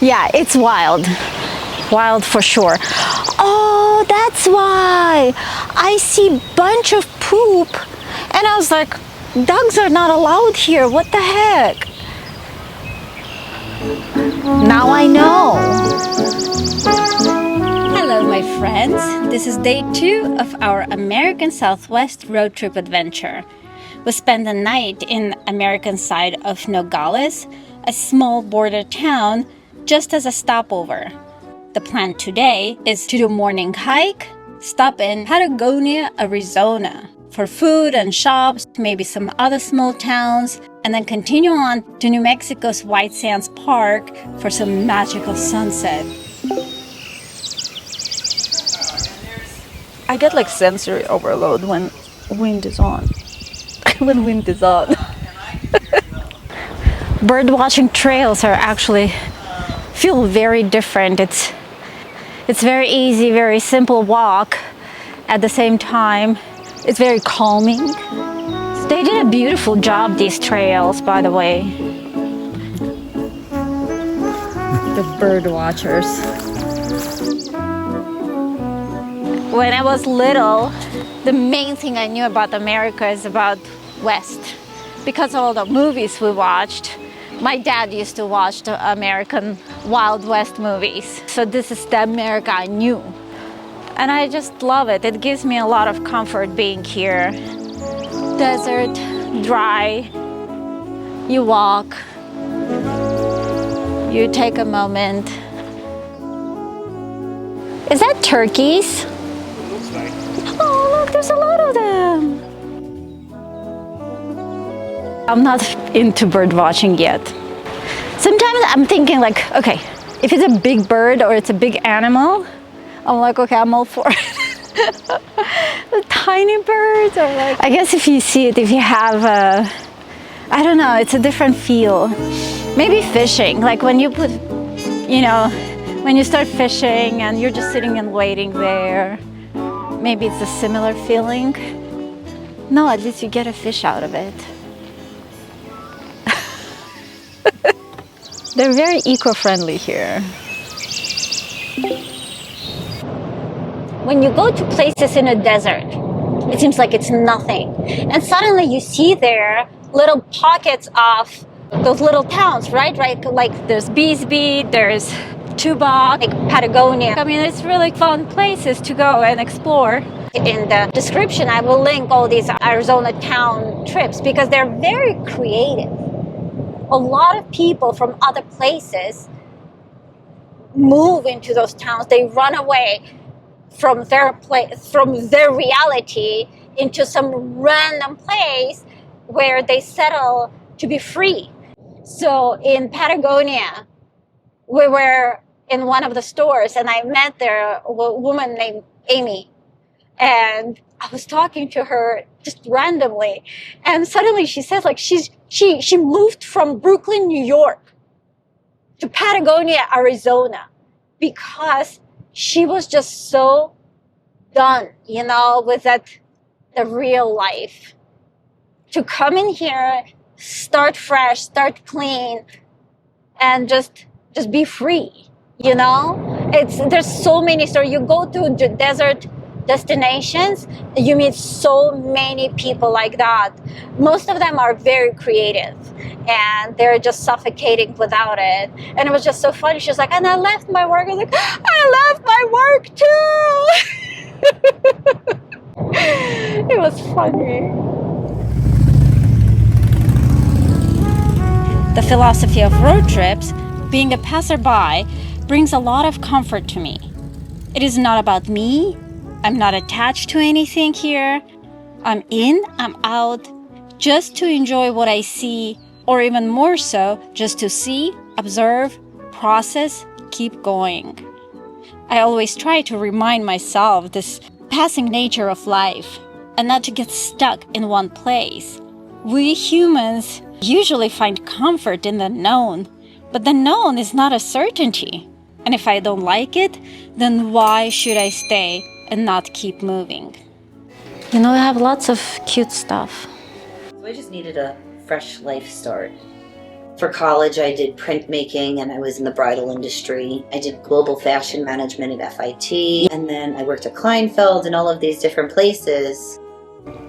Yeah, it's wild. Wild for sure. Oh, that's why I see bunch of poop and I was like, dogs are not allowed here. What the heck? Now I know. Hello, my friends. This is day 2 of our American Southwest road trip adventure. We spent the night in American side of Nogales, a small border town, just as a stopover. The plan today is to do a morning hike, stop in Patagonia, Arizona for food and shops, maybe some other small towns, and then continue on to New Mexico's White Sands Park for some magical sunset. I get like sensory overload when wind is on. When wind is on. Bird watching trails are actually feel very different. It's very easy, very simple walk. At the same time, it's very calming. They did a beautiful job, these trails, by the way. The bird watchers. When I was little, the main thing I knew about America is about West. Because of all the movies we watched, my dad used to watch the American Wild West movies. So this is the America I knew. And I just love it. It gives me a lot of comfort being here. Desert, dry, you walk, you take a moment. Is that turkeys? Looks like. Oh, look, there's a lot of them. I'm not into bird watching yet. Sometimes I'm thinking like, okay, if it's a big bird or it's a big animal, I'm like, okay, I'm all for it. The tiny birds are like, I guess if you see it, if you have a, I don't know, it's a different feel. Maybe fishing, like when you put, you know, when you start fishing and you're just sitting and waiting there, maybe it's a similar feeling. No, at least you get a fish out of it. They're very eco-friendly here. When you go to places in a desert, it seems like it's nothing. And suddenly you see there little pockets of those little towns, right? Like there's Bisbee, there's Tubac, like Patagonia. I mean, it's really fun places to go and explore. In the description, I will link all these Arizona town trips because they're very creative. A lot of people from other places move into those towns. They run away from their place, from their reality, into some random place where they settle to be free. So in Patagonia, we were in one of the stores and I met there a woman named Amy. And I was talking to her just randomly. And suddenly she says like she moved from Brooklyn, New York to Patagonia, Arizona, because she was just so done, you know, with the real life. To come in here, start fresh, start clean, and just be free, you know? There's so many stories. You go to the desert destinations, you meet so many people like that. Most of them are very creative and they're just suffocating without it. And it was just so funny. She was like, and I left my work. I was like, I left my work too. It was funny. The philosophy of road trips, being a passerby, brings a lot of comfort to me. It is not about me. I'm not attached to anything here. I'm in, I'm out, just to enjoy what I see, or even more so, just to see, observe, process, keep going. I always try to remind myself this passing nature of life and not to get stuck in one place. We humans usually find comfort in the known, but the known is not a certainty. And if I don't like it, then why should I stay and not keep moving? You know, I have lots of cute stuff. So I just needed a fresh life start. For college, I did printmaking and I was in the bridal industry. I did global fashion management at FIT, and then I worked at Kleinfeld and all of these different places.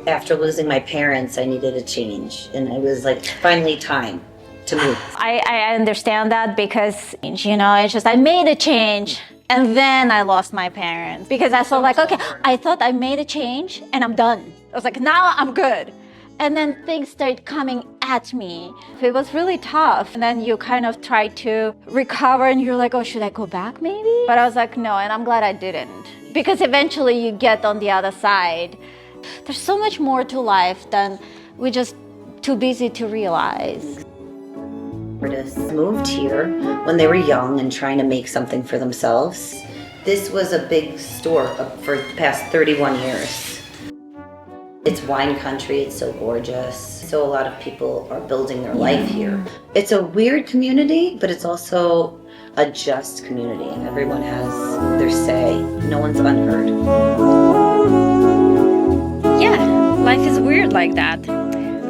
After losing my parents, I needed a change, and it was like finally time to move. I understand that because, you know, it's just I made a change and then I lost my parents because I felt like, okay, I thought I made a change and I'm done. I was like, now I'm good. And then things started coming at me. It was really tough. And then you kind of try to recover and you're like, oh, should I go back maybe? But I was like, no, and I'm glad I didn't. Because eventually you get on the other side. There's so much more to life than we're just too busy to realize. Artists moved here when they were young and trying to make something for themselves. This was a big store for the past 31 years. It's wine country, it's so gorgeous. So a lot of people are building their life here. It's a weird community, but it's also a just community, and everyone has their say. No one's unheard. Yeah, life is weird like that.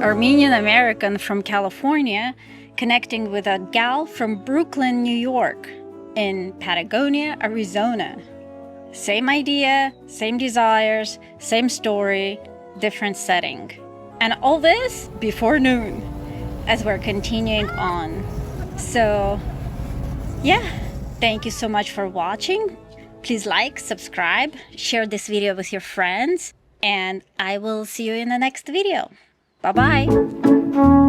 Armenian American from California connecting with a gal from Brooklyn, New York, in Patagonia, Arizona. Same idea, same desires, same story, different setting. And all this before noon as we're continuing on. So yeah, thank you so much for watching. Please like, subscribe, share this video with your friends, and I will see you in the next video. Bye-bye.